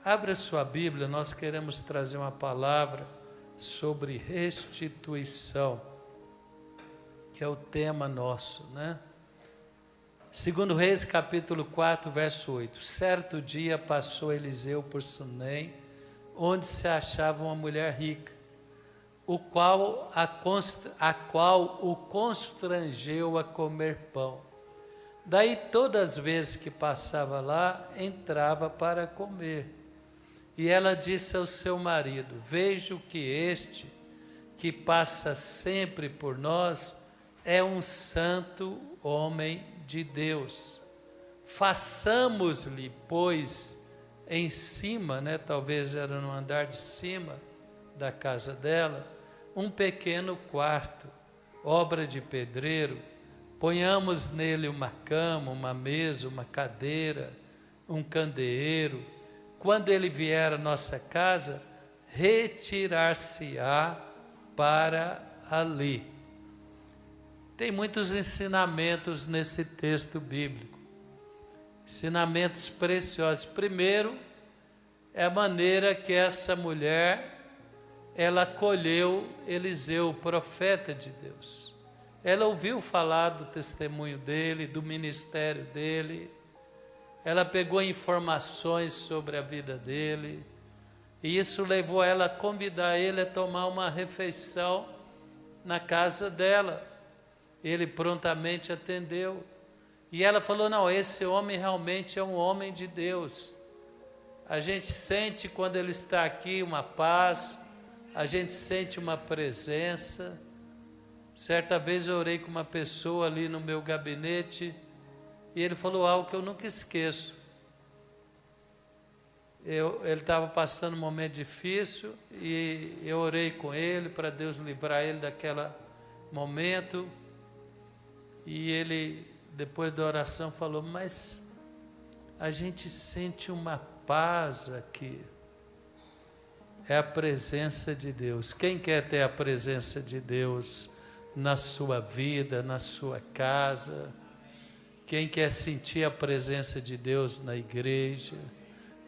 Abra sua Bíblia, nós queremos trazer uma palavra sobre restituição, que é o tema nosso, né? Segundo Reis, capítulo 4, verso 8. Certo dia passou Eliseu por Sunem, onde se achava uma mulher rica, a qual o constrangeu a comer pão. Daí todas as vezes que passava lá, entrava para comer. E ela disse ao seu marido: vejo que este, que passa sempre por nós, é um santo homem de Deus. Façamos-lhe, pois, em cima, talvez era no andar de cima da casa dela, um pequeno quarto, obra de pedreiro. Ponhamos nele uma cama, uma mesa, uma cadeira, um candeeiro. Quando ele vier à nossa casa, retirar-se-á para ali. Tem muitos ensinamentos nesse texto bíblico, ensinamentos preciosos. Primeiro, é a maneira que essa mulher, ela acolheu Eliseu, o profeta de Deus. Ela ouviu falar do testemunho dele, do ministério dele, ela pegou informações sobre a vida dele, e isso levou ela a convidar ele a tomar uma refeição na casa dela. Ele prontamente atendeu, e ela falou: não, esse homem realmente é um homem de Deus. A gente sente quando ele está aqui uma paz, a gente sente uma presença. Certa vez eu orei com uma pessoa ali no meu gabinete, e ele falou algo que eu nunca esqueço. Ele estava passando um momento difícil, e eu orei com ele para Deus livrar ele daquele momento. E ele, depois da oração, falou: mas a gente sente uma paz aqui. É a presença de Deus. Quem quer ter a presença de Deus na sua vida, na sua casa? Quem quer sentir a presença de Deus na igreja?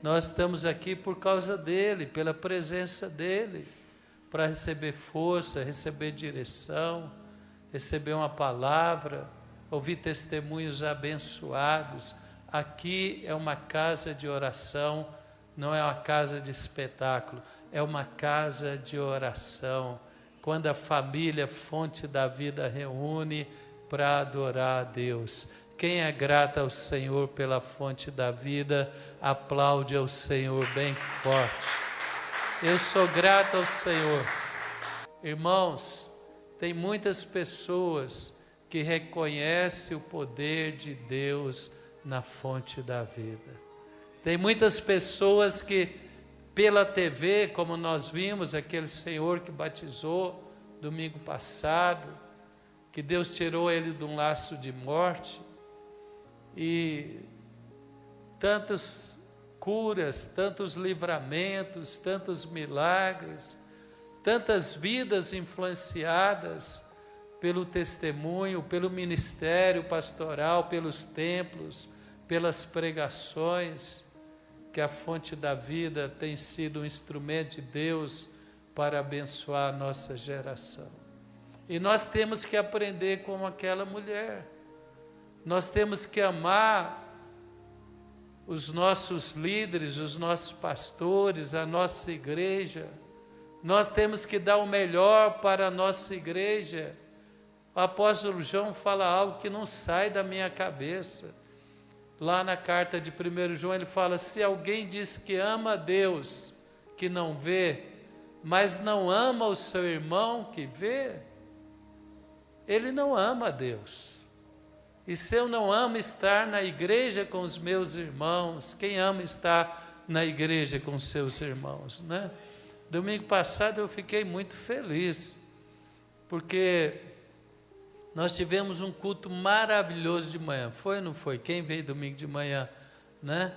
Nós estamos aqui por causa dele, pela presença dele, para receber força, receber direção, receber uma palavra, ouvir testemunhos abençoados. Aqui é uma casa de oração, não é uma casa de espetáculo, é uma casa de oração, quando a família Fonte da Vida reúne para adorar a Deus. Quem é grato ao Senhor pela Fonte da Vida, aplaude ao Senhor bem forte. Eu sou grato ao Senhor. Irmãos, tem muitas pessoas que reconhecem o poder de Deus na Fonte da Vida. Tem muitas pessoas que, pela TV, como nós vimos, aquele senhor que batizou domingo passado, que Deus tirou ele de um laço de morte, e tantas curas, tantos livramentos, tantos milagres, tantas vidas influenciadas pelo testemunho, pelo ministério pastoral, pelos templos, pelas pregações, que a Fonte da Vida tem sido um instrumento de Deus para abençoar a nossa geração. E nós temos que aprender como aquela mulher. Nós temos que amar os nossos líderes, os nossos pastores, a nossa igreja. Nós temos que dar o melhor para a nossa igreja. O apóstolo João fala algo que não sai da minha cabeça. Lá na carta de 1 João ele fala: se alguém diz que ama a Deus, que não vê, mas não ama o seu irmão que vê, ele não ama a Deus. E se eu não amo estar na igreja com os meus irmãos, quem ama estar na igreja com os seus irmãos, né? Domingo passado eu fiquei muito feliz, porque nós tivemos um culto maravilhoso de manhã. Foi ou não foi? Quem veio domingo de manhã, né?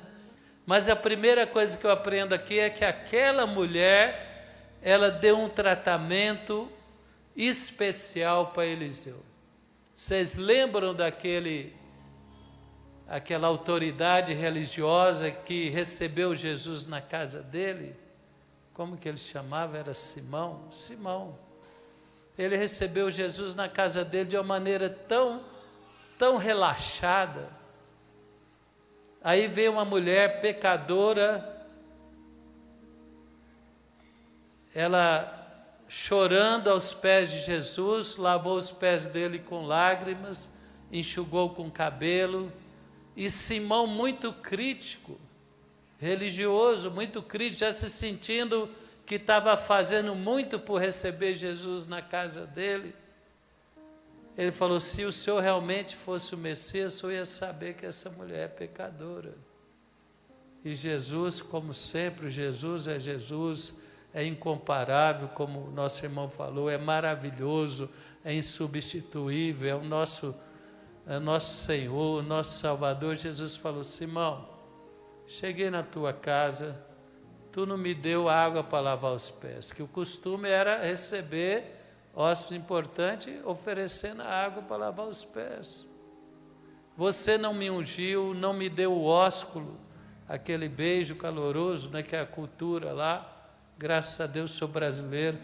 Mas a primeira coisa que eu aprendo aqui é que aquela mulher, ela deu um tratamento especial para Eliseu. Vocês lembram aquela autoridade religiosa que recebeu Jesus na casa dele, como que ele chamava? Era Simão? Simão. Ele recebeu Jesus na casa dele de uma maneira tão relaxada. Aí veio uma mulher pecadora, ela chorando aos pés de Jesus, lavou os pés dele com lágrimas, enxugou com cabelo, e Simão, muito crítico, religioso, muito crítico, já se sentindo que estava fazendo muito por receber Jesus na casa dele, ele falou: se o Senhor realmente fosse o Messias, o Senhor ia saber que essa mulher é pecadora. E Jesus, como sempre, Jesus, é incomparável, como o nosso irmão falou, é maravilhoso, é insubstituível, é o nosso Senhor, o nosso Salvador. Jesus falou: Simão, cheguei na tua casa, tu não me deu água para lavar os pés, que o costume era receber hóspedes importantes oferecendo água para lavar os pés. Você não me ungiu, não me deu o ósculo, aquele beijo caloroso, né, que é a cultura lá. Graças a Deus sou brasileiro,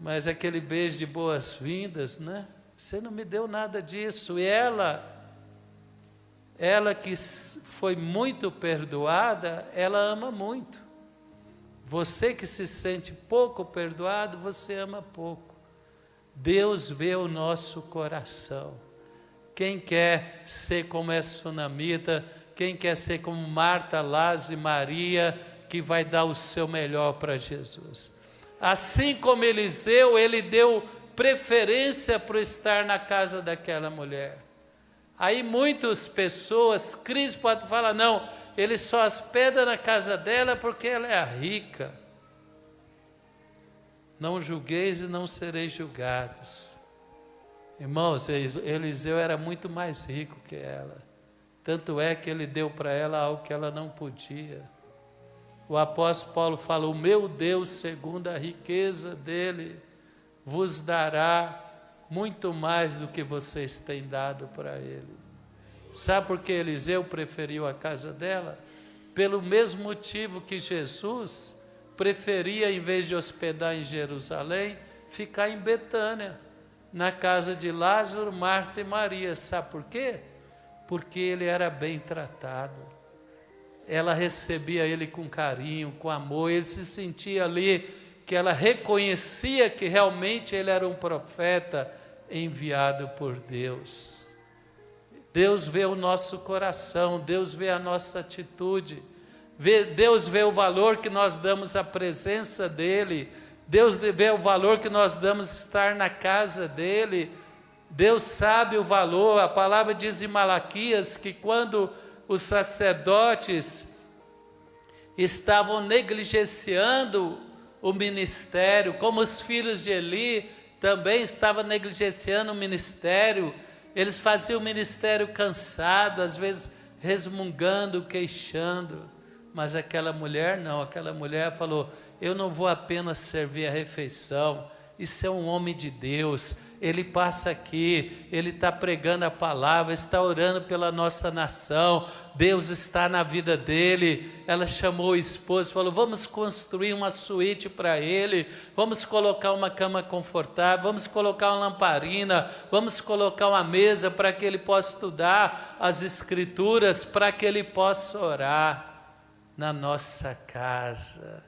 mas aquele beijo de boas-vindas, né? Você não me deu nada disso. E ela que foi muito perdoada, ela ama muito. Você que se sente pouco perdoado, você ama pouco. Deus vê o nosso coração. Quem quer ser como essa sunamita, quem quer ser como Marta, Lázaro e Maria, que vai dar o seu melhor para Jesus. Assim como Eliseu, ele deu preferência para estar na casa daquela mulher. Aí muitas pessoas, Cristo pode falar: não, ele só hospeda na casa dela porque ela é rica. Não julgueis e não sereis julgados. Irmãos, Eliseu era muito mais rico que ela. Tanto é que ele deu para ela algo que ela não podia. O apóstolo Paulo fala: o meu Deus, segundo a riqueza dele, vos dará muito mais do que vocês têm dado para ele. Sabe por que Eliseu preferiu a casa dela? Pelo mesmo motivo que Jesus preferia, em vez de hospedar em Jerusalém, ficar em Betânia, na casa de Lázaro, Marta e Maria. Sabe por quê? Porque ele era bem tratado. Ela recebia ele com carinho, com amor. Ele se sentia ali que ela reconhecia que realmente ele era um profeta enviado por Deus. Deus vê o nosso coração, Deus vê a nossa atitude, Deus vê o valor que nós damos à presença dEle, Deus vê o valor que nós damos estar na casa dEle. Deus sabe o valor. A palavra diz em Malaquias que quando os sacerdotes estavam negligenciando o ministério, como os filhos de Eli também estavam negligenciando o ministério, eles faziam o ministério cansado, às vezes resmungando, queixando, mas aquela mulher não, aquela mulher falou: eu não vou apenas servir a refeição, isso é um homem de Deus, ele passa aqui, ele está pregando a palavra, está orando pela nossa nação, Deus está na vida dele. Ela chamou o esposo, falou: vamos construir uma suíte para ele, vamos colocar uma cama confortável, vamos colocar uma lamparina, vamos colocar uma mesa para que ele possa estudar as escrituras, para que ele possa orar na nossa casa.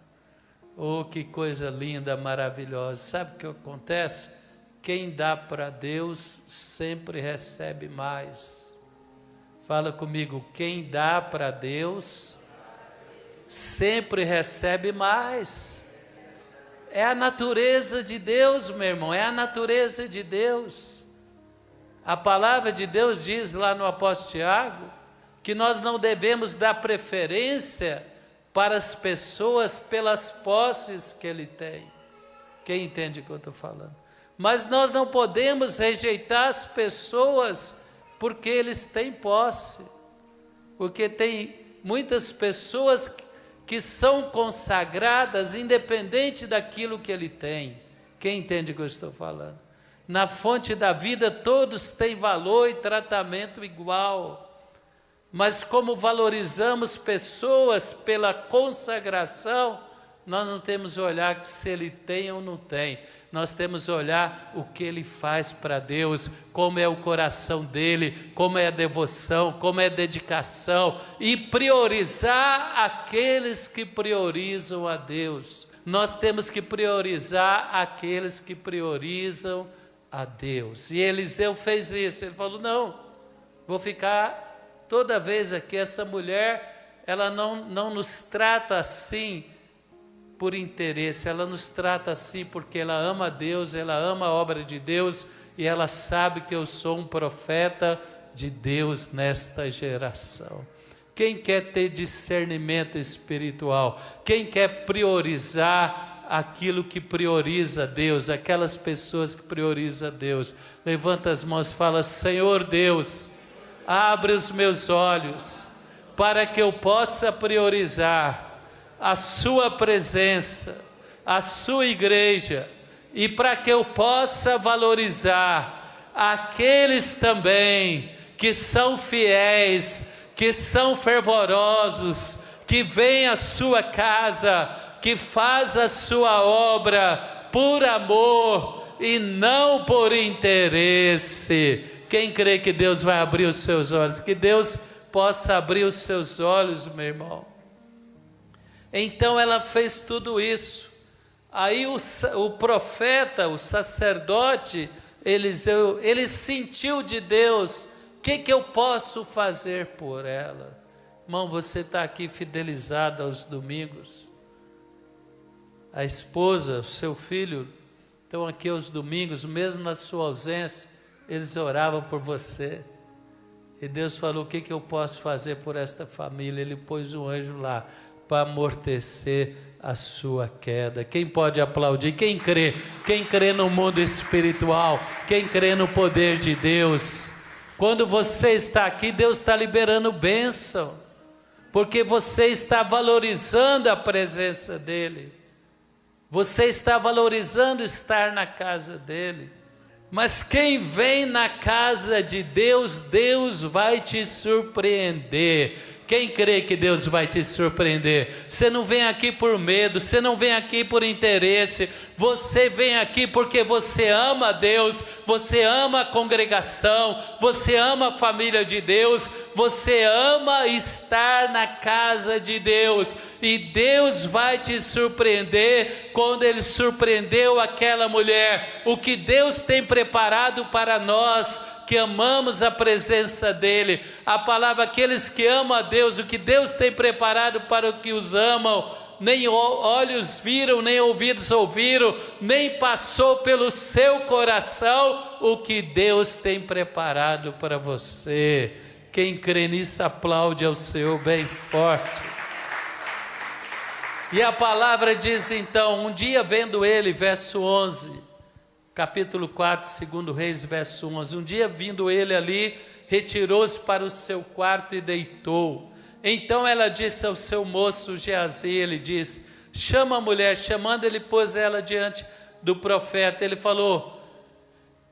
Oh, que coisa linda, maravilhosa. Sabe o que acontece? Quem dá para Deus sempre recebe mais. Fala comigo: quem dá para Deus sempre recebe mais. É a natureza de Deus, meu irmão, é a natureza de Deus. A palavra de Deus diz lá no apóstolo Tiago que nós não devemos dar preferência para as pessoas pelas posses que ele tem. Quem entende o que eu estou falando? Mas nós não podemos rejeitar as pessoas porque eles têm posse, porque tem muitas pessoas que são consagradas independente daquilo que ele tem. Quem entende o que eu estou falando? Na fonte da vida todos têm valor e tratamento igual. Mas como valorizamos pessoas pela consagração, nós não temos que olhar se ele tem ou não tem. Nós temos que olhar o que ele faz para Deus, como é o coração dele, como é a devoção, como é a dedicação, e priorizar aqueles que priorizam a Deus. Nós temos que priorizar aqueles que priorizam a Deus. E Eliseu fez isso. Ele falou: não, vou ficar toda vez aqui. Essa mulher, ela não nos trata assim por interesse, ela nos trata assim porque ela ama a Deus, ela ama a obra de Deus, e ela sabe que eu sou um profeta de Deus nesta geração. Quem quer ter discernimento espiritual, quem quer priorizar aquilo que prioriza Deus, aquelas pessoas que priorizam Deus, levanta as mãos e fala: Senhor Deus, abre os meus olhos para que eu possa priorizar a sua presença, a sua igreja, e para que eu possa valorizar aqueles também que são fiéis, que são fervorosos, que vêm à sua casa, que faz a sua obra por amor e não por interesse. Quem crê que Deus vai abrir os seus olhos? Que Deus possa abrir os seus olhos, meu irmão. Então ela fez tudo isso. Aí o profeta, o sacerdote Eliseu, ele sentiu de Deus: o que eu posso fazer por ela? Irmão, você está aqui fidelizado aos domingos. A esposa, o seu filho estão aqui aos domingos, mesmo na sua ausência, eles oravam por você. E Deus falou: o que eu posso fazer por esta família? Ele pôs um anjo lá para amortecer a sua queda. Quem pode aplaudir? Quem crê no mundo espiritual, quem crê no poder de Deus. Quando você está aqui, Deus está liberando bênção, porque você está valorizando a presença dEle, você está valorizando estar na casa dEle. Mas quem vem na casa de Deus, Deus vai te surpreender. Quem crê que Deus vai te surpreender? Você não vem aqui por medo, você não vem aqui por interesse, você vem aqui porque você ama a Deus, você ama a congregação, você ama a família de Deus, você ama estar na casa de Deus, e Deus vai te surpreender quando Ele surpreendeu aquela mulher. O que Deus tem preparado para nós que amamos a presença dEle, a palavra: aqueles que amam a Deus, o que Deus tem preparado para os que os amam, nem olhos viram, nem ouvidos ouviram, nem passou pelo seu coração o que Deus tem preparado para você. Quem crê nisso, aplaude ao Senhor bem forte. E a palavra diz então: um dia vendo ele, verso 11, capítulo 4, 2 Reis, verso 11, um dia vindo ele ali, retirou-se para o seu quarto e deitou. Então ela disse ao seu moço Geazi, ele disse: chama a mulher. Chamando, ele pôs ela diante do profeta.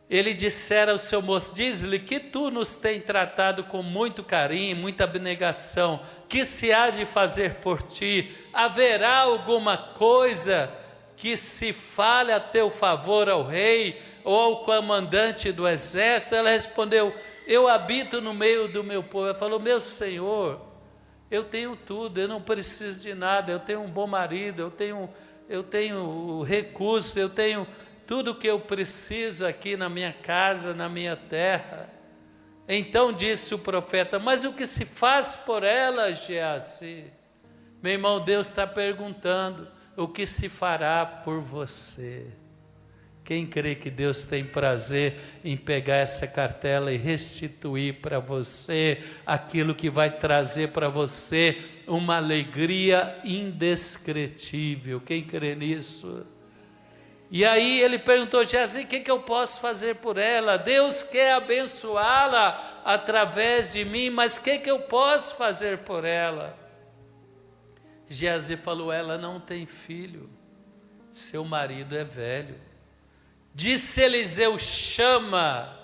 Ele dissera ao seu moço: diz-lhe que tu nos tem tratado com muito carinho, muita abnegação, que se há de fazer por ti? Haverá alguma coisa que se fale a teu favor ao rei ou ao comandante do exército? Ela respondeu: eu habito no meio do meu povo. Ela falou: meu senhor, eu tenho tudo, eu não preciso de nada, eu tenho um bom marido, eu tenho recursos, eu tenho tudo o que eu preciso aqui na minha casa, na minha terra. Então disse o profeta: mas o que se faz por ela, Geazi? Meu irmão, Deus está perguntando: o que se fará por você? Quem crê que Deus tem prazer em pegar essa cartela e restituir para você aquilo que vai trazer para você uma alegria indescritível? Quem crê nisso? E aí ele perguntou: Geazi, o que eu posso fazer por ela? Deus quer abençoá-la através de mim, mas o que eu posso fazer por ela? Geazi falou: ela não tem filho, seu marido é velho. Disse Eliseu: chama.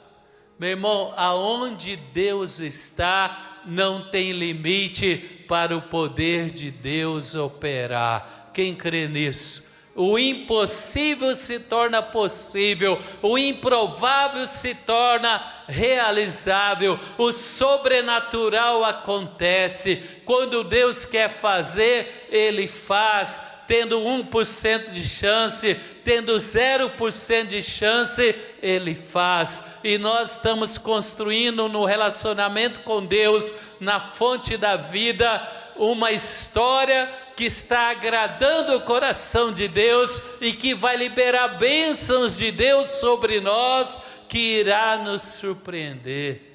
Meu irmão, aonde Deus está, não tem limite para o poder de Deus operar. Quem crê nisso? O impossível se torna possível, o improvável se torna realizável, o sobrenatural acontece. Quando Deus quer fazer, Ele faz, tendo 1% de chance, tendo 0% de chance, Ele faz. E nós estamos construindo no relacionamento com Deus, na fonte da vida, uma história que está agradando o coração de Deus e que vai liberar bênçãos de Deus sobre nós, que irá nos surpreender.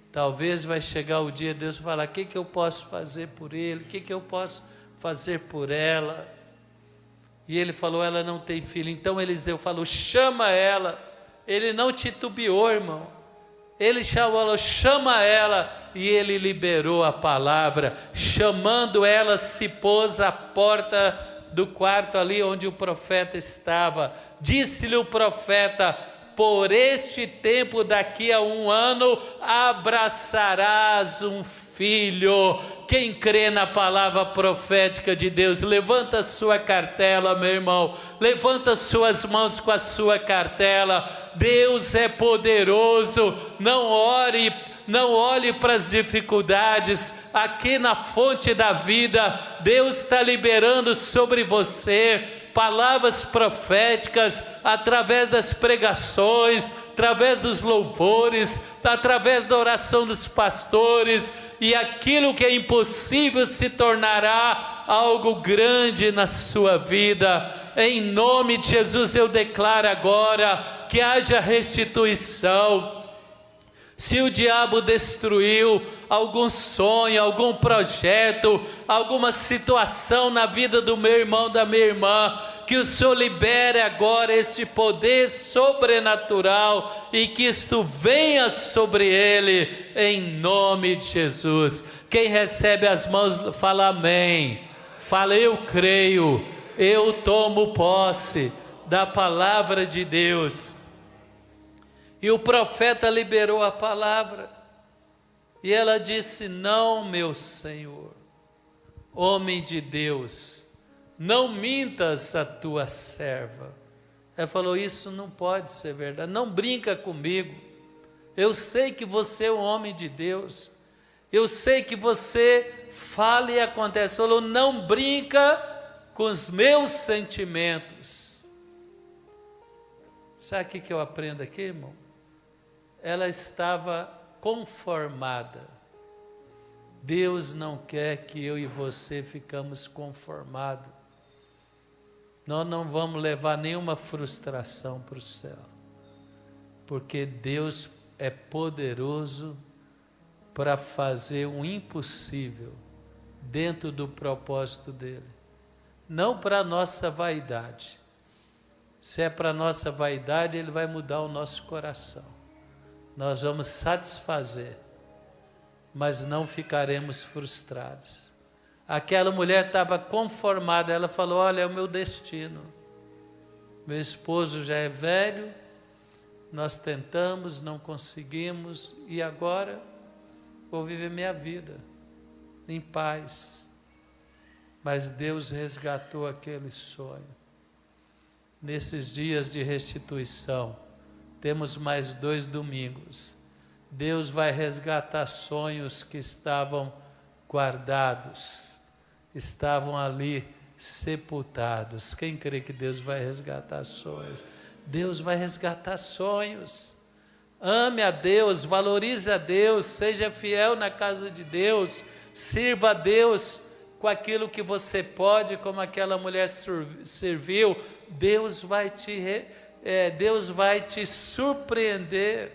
Talvez vai chegar o dia de Deus falar: o que eu posso fazer por ele? O que eu posso fazer por ela? E ele falou: ela não tem filho. Então Eliseu falou: chama ela. Ele não titubeou, irmão. Ele chamou, chama ela. E ele liberou a palavra. Chamando ela, se pôs à porta do quarto ali onde o profeta estava. Disse-lhe o profeta: por este tempo, daqui a 1 ano, abraçarás um filho. Quem crê na palavra profética de Deus, levanta a sua cartela, meu irmão, levanta suas mãos com a sua cartela. Deus é poderoso. Não olhe para as dificuldades. Aqui na fonte da vida, Deus está liberando sobre você palavras proféticas, através das pregações, através dos louvores, através da oração dos pastores, e aquilo que é impossível se tornará algo grande na sua vida. Em nome de Jesus eu declaro agora que haja restituição. Se o diabo destruiu algum sonho, algum projeto, alguma situação na vida do meu irmão, da minha irmã, que o Senhor libere agora esse poder sobrenatural e que isto venha sobre ele, em nome de Jesus. Quem recebe as mãos, fala amém. Fala: eu creio, eu tomo posse da palavra de Deus. E o profeta liberou a palavra, e ela disse: não, meu Senhor, homem de Deus, não mintas a tua serva. Ela falou: isso não pode ser verdade, não brinca comigo. Eu sei que você é um homem de Deus, eu sei que você fala e acontece. Ela falou: não brinca com os meus sentimentos. Sabe o que eu aprendo aqui, irmão? Ela estava conformada. Deus não quer que eu e você ficamos conformados. Nós não vamos levar nenhuma frustração para o céu, porque Deus é poderoso para fazer o impossível dentro do propósito dele. Não para a nossa vaidade. Se é para a nossa vaidade, ele vai mudar o nosso coração. Nós vamos satisfazer, mas não ficaremos frustrados. Aquela mulher estava conformada. Ela falou: olha, é o meu destino. Meu esposo já é velho, nós tentamos, não conseguimos, e agora vou viver minha vida em paz. Mas Deus resgatou aquele sonho. Nesses dias de restituição, temos mais 2 domingos. Deus vai resgatar sonhos que estavam guardados, estavam ali sepultados. Quem crê que Deus vai resgatar sonhos? Deus vai resgatar sonhos. Ame a Deus, valorize a Deus, seja fiel na casa de Deus, sirva a Deus com aquilo que você pode, como aquela mulher serviu. Deus vai te surpreender.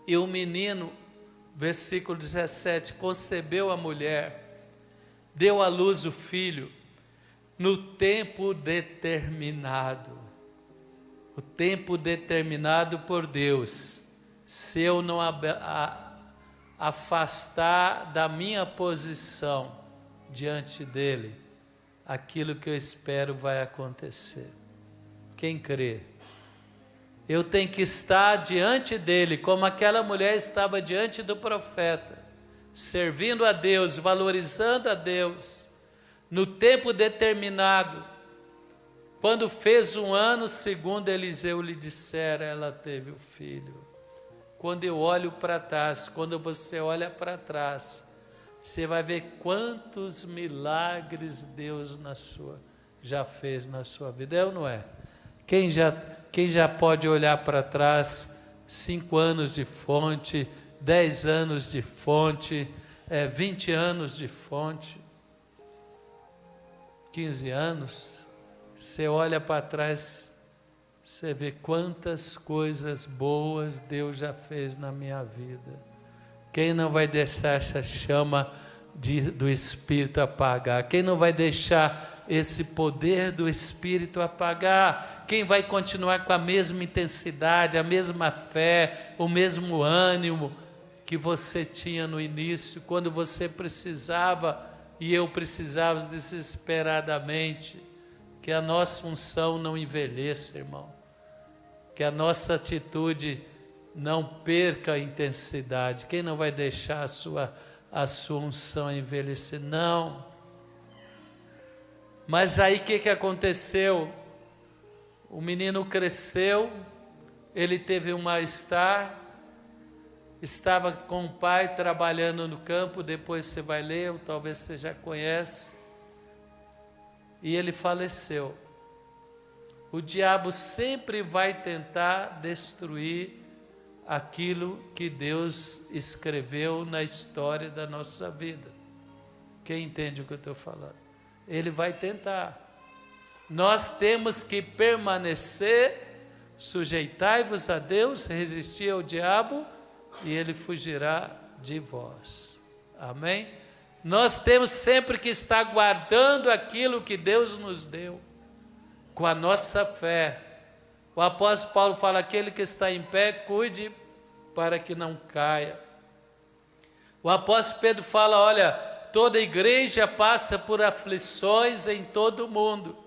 E o menino, versículo 17, concebeu a mulher, deu à luz o filho, no tempo determinado. O tempo determinado por Deus. Se eu não afastar da minha posição diante dele, aquilo que eu espero vai acontecer. Quem crê? Eu tenho que estar diante dele, como aquela mulher estava diante do profeta, servindo a Deus, valorizando a Deus, no tempo determinado. Quando fez 1 ano, segundo Eliseu lhe dissera, ela teve o filho. Quando eu olho para trás, quando você olha para trás, você vai ver quantos milagres Deus já fez na sua vida, é ou não é? Quem já pode olhar para trás, 5 anos de fonte, 10 anos de fonte, 20 anos de fonte, 15 anos, você olha para trás, você vê quantas coisas boas Deus já fez na minha vida. Quem não vai deixar essa chama do Espírito apagar? Quem não vai deixar esse poder do Espírito apagar? Quem vai continuar com a mesma intensidade, a mesma fé, o mesmo ânimo que você tinha no início, quando você precisava e eu precisava desesperadamente? Que a nossa unção não envelheça, irmão. Que a nossa atitude não perca a intensidade. Quem não vai deixar a sua unção envelhecer? Não. Mas aí o que aconteceu? O menino cresceu, ele teve um mal-estar, estava com o pai trabalhando no campo, depois você vai ler, ou talvez você já conhece, e ele faleceu. O diabo sempre vai tentar destruir aquilo que Deus escreveu na história da nossa vida. Quem entende o que eu estou falando? Ele vai tentar. Nós temos que permanecer, sujeitai-vos a Deus, resistir ao diabo, e ele fugirá de vós. Amém? Nós temos sempre que estar guardando aquilo que Deus nos deu, com a nossa fé. O apóstolo Paulo fala, aquele que está em pé, cuide para que não caia. O apóstolo Pedro fala, olha, toda igreja passa por aflições em todo o mundo.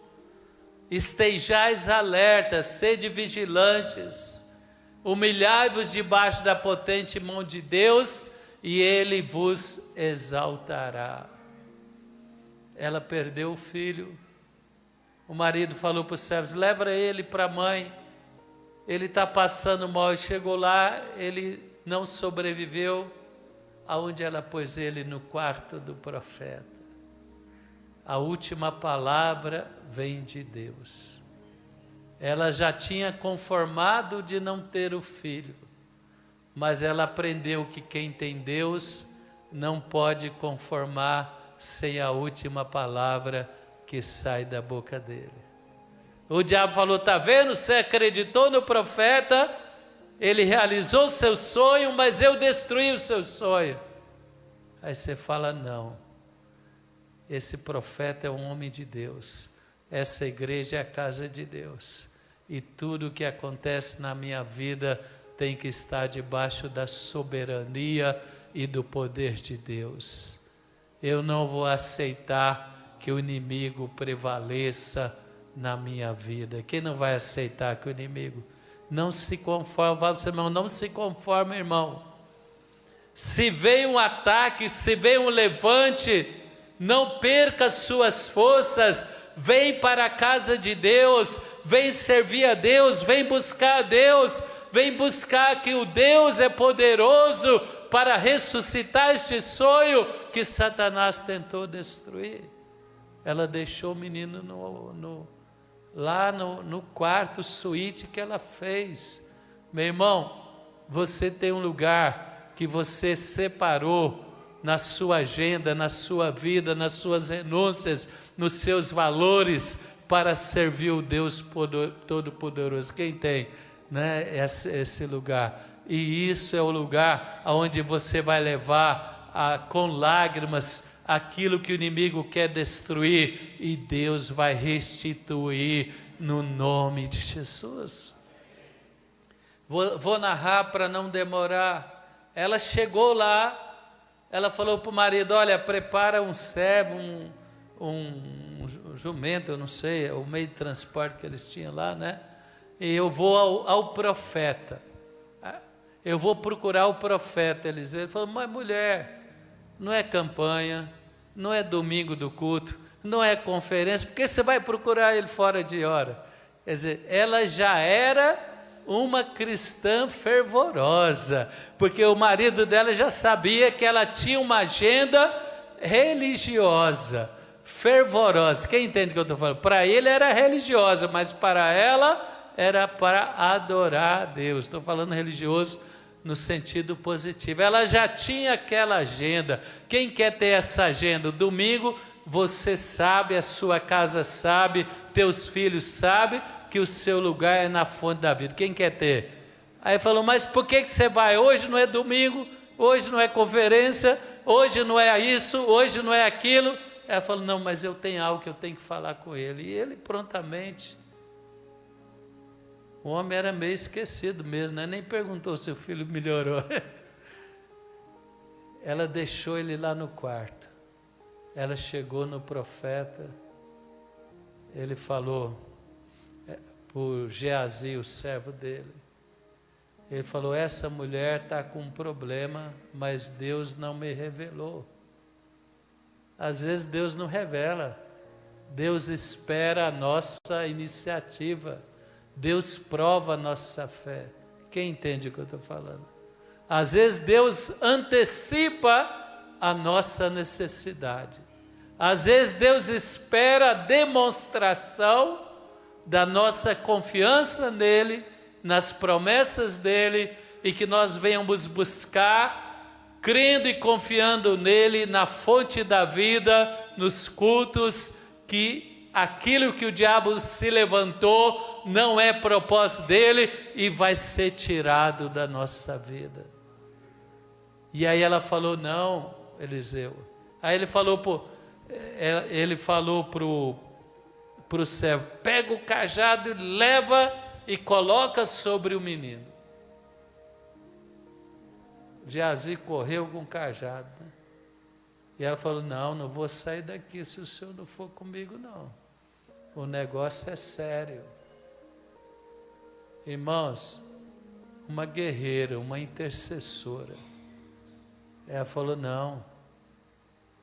Estejais alertas, sede vigilantes, humilhai-vos debaixo da potente mão de Deus, e Ele vos exaltará. Ela perdeu o filho, o marido falou para os servos, leva ele para a mãe, ele está passando mal, chegou lá, ele não sobreviveu, aonde ela pôs ele? No quarto do profeta. A última palavra vem de Deus. Ela já tinha conformado de não ter o filho, mas ela aprendeu que quem tem Deus não pode conformar sem a última palavra que sai da boca dele. O diabo falou, está vendo, você acreditou no profeta, ele realizou o seu sonho, mas eu destruí o seu sonho. Aí você fala, não, esse profeta é um homem de Deus, essa igreja é a casa de Deus, e tudo o que acontece na minha vida tem que estar debaixo da soberania e do poder de Deus. Eu não vou aceitar que o inimigo prevaleça na minha vida. Quem não vai aceitar que o inimigo não se conforma? Fala para o seu irmão, não se conforma, irmão. Se vem um ataque, se vem um levante, não perca suas forças, vem para a casa de Deus, vem servir a Deus, vem buscar a Deus, vem buscar que o Deus é poderoso para ressuscitar este sonho que Satanás tentou destruir. Ela deixou o menino lá no quarto suíte que ela fez. Meu irmão, você tem um lugar que você separou na sua agenda, na sua vida, nas suas renúncias, nos seus valores, para servir o Deus Todo-Poderoso. Quem tem, né, esse lugar? E isso é o lugar onde você vai levar com lágrimas aquilo que o inimigo quer destruir, e Deus vai restituir no nome de Jesus. Vou narrar para não demorar. Ela chegou lá, ela falou para o marido, olha, prepara um servo, um jumento, eu não sei, o meio de transporte que eles tinham lá, né? e eu vou ao profeta. Eu vou procurar o profeta Eliseu. Ele falou, mas mulher, não é campanha, não é domingo do culto, não é conferência, por que você vai procurar ele fora de hora? Quer dizer, ela já era uma cristã fervorosa, porque o marido dela já sabia que ela tinha uma agenda religiosa, fervorosa. Quem entende o que eu estou falando? Para ele era religiosa, mas para ela era para adorar a Deus. Estou falando religioso no sentido positivo. Ela já tinha aquela agenda. Quem quer ter essa agenda? Domingo, você sabe, a sua casa sabe, teus filhos sabem que o seu lugar é na fonte da vida. Quem quer ter? Aí falou, mas por que você vai? Hoje não é domingo, hoje não é conferência, hoje não é isso, hoje não é aquilo. Ela falou, não, mas eu tenho algo que eu tenho que falar com ele. E ele prontamente, o homem era meio esquecido mesmo, né? Nem perguntou se o filho melhorou. Ela deixou ele lá no quarto. Ela chegou no profeta, ele falou por Geazi, o servo dele, ele falou, essa mulher está com um problema, mas Deus não me revelou. Às vezes Deus não revela, Deus espera a nossa iniciativa, Deus prova a nossa fé. Quem entende o que eu estou falando? Às vezes Deus antecipa a nossa necessidade, às vezes Deus espera a demonstração da nossa confiança nele, nas promessas dele, e que nós venhamos buscar, crendo e confiando nele, na fonte da vida, nos cultos, que aquilo que o diabo se levantou não é propósito dele e vai ser tirado da nossa vida. E aí ela falou, não, Eliseu. Aí ele falou para o servo, pega o cajado, leva e coloca sobre o menino. Geazi correu com o cajado, né? E ela falou, não vou sair daqui se o senhor não for comigo, não. O negócio é sério. Irmãos, uma guerreira, uma intercessora, ela falou, não,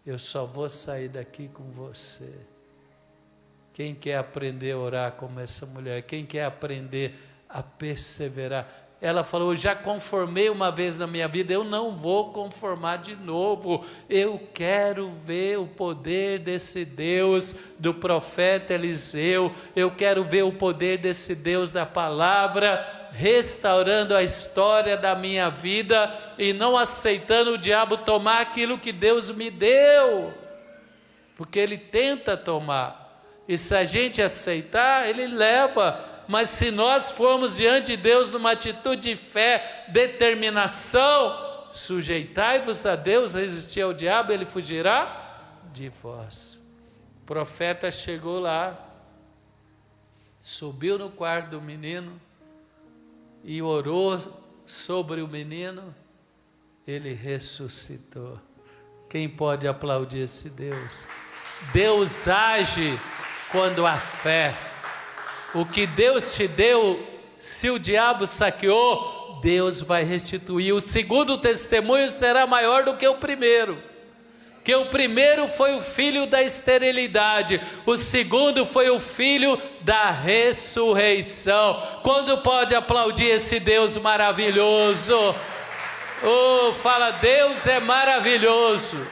eu só vou sair daqui com você. Quem quer aprender a orar como essa mulher? Quem quer aprender a perseverar? Ela falou, eu já conformei uma vez na minha vida, eu não vou conformar de novo. Eu quero ver o poder desse Deus do profeta Eliseu. Eu quero ver o poder desse Deus da palavra, restaurando a história da minha vida e não aceitando o diabo tomar aquilo que Deus me deu. Porque ele tenta tomar. E se a gente aceitar, ele leva. Mas se nós formos diante de Deus numa atitude de fé, determinação, sujeitai-vos a Deus, resistir ao diabo, ele fugirá de vós. O profeta chegou lá, subiu no quarto do menino e orou sobre o menino, ele ressuscitou. Quem pode aplaudir esse Deus? Deus age quando há fé. O que Deus te deu, se o diabo saqueou, Deus vai restituir. O segundo testemunho será maior do que o primeiro. Que o primeiro foi o filho da esterilidade, o segundo foi o filho da ressurreição. Quando pode aplaudir esse Deus maravilhoso? Oh, fala, Deus é maravilhoso.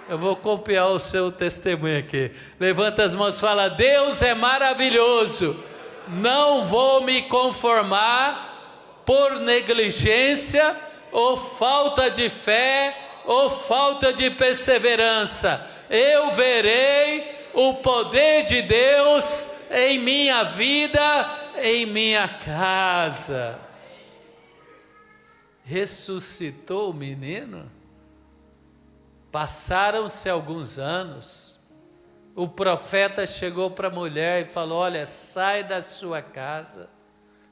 Eu vou copiar o seu testemunho aqui. Levanta as mãos e fala, Deus é maravilhoso. Não vou me conformar por negligência ou falta de fé ou falta de perseverança. Eu verei o poder de Deus em minha vida, em minha casa. Ressuscitou o menino? Passaram-se alguns anos, o profeta chegou para a mulher e falou, olha, sai da sua casa,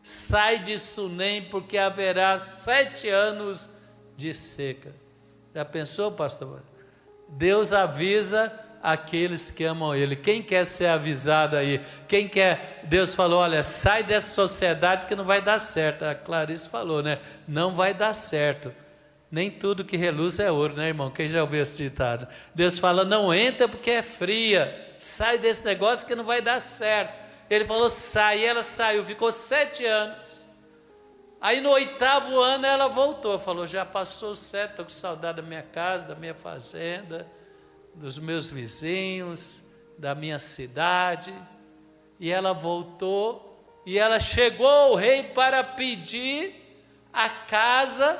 sai de Sunem, porque haverá 7 anos de seca. Já pensou, pastor? Deus avisa aqueles que amam Ele. Quem quer ser avisado aí? Quem quer? Deus falou, olha, sai dessa sociedade que não vai dar certo. A Clarice falou, né? Não vai dar certo. Nem tudo que reluz é ouro, né, irmão? Quem já ouviu esse ditado? Deus fala, não entra porque é fria. Sai desse negócio que não vai dar certo. Ele falou, sai. E ela saiu, ficou 7 anos. Aí no 8º ano ela voltou. Falou, já passou 7, estou com saudade da minha casa, da minha fazenda, dos meus vizinhos, da minha cidade. E ela voltou. E ela chegou ao rei para pedir a casa,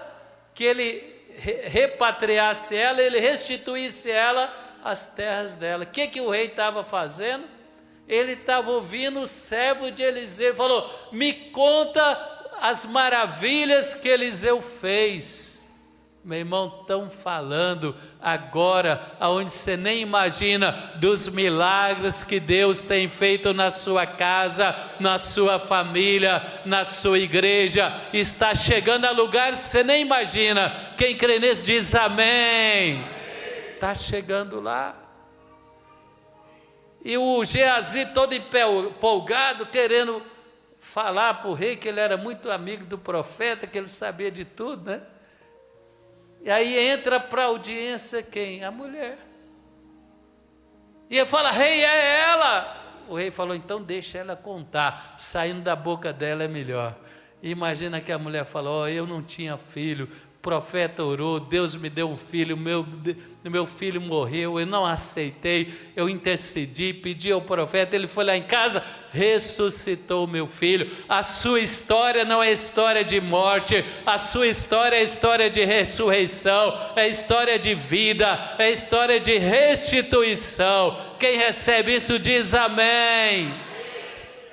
que ele repatriasse ela, ele restituísse ela as terras dela. O que o rei estava fazendo? Ele estava ouvindo o servo de Eliseu, falou, me conta as maravilhas que Eliseu fez. Meu irmão, estão falando agora, aonde você nem imagina, dos milagres que Deus tem feito na sua casa, na sua família, na sua igreja. Está chegando a lugares que você nem imagina. Quem crê nisso diz amém. Está chegando lá. E o Geazi todo empolgado, querendo falar para o rei que ele era muito amigo do profeta, que ele sabia de tudo, né? E aí entra para a audiência quem? A mulher. E ele fala, rei, é ela. O rei falou, então deixa ela contar. Saindo da boca dela é melhor. E imagina que a mulher falou, oh, eu não tinha filho. O profeta orou, Deus me deu um filho, meu filho morreu, eu não aceitei, eu intercedi, pedi ao profeta, ele foi lá em casa, ressuscitou o meu filho. A sua história não é história de morte, a sua história é história de ressurreição, é história de vida, é história de restituição. Quem recebe isso diz amém.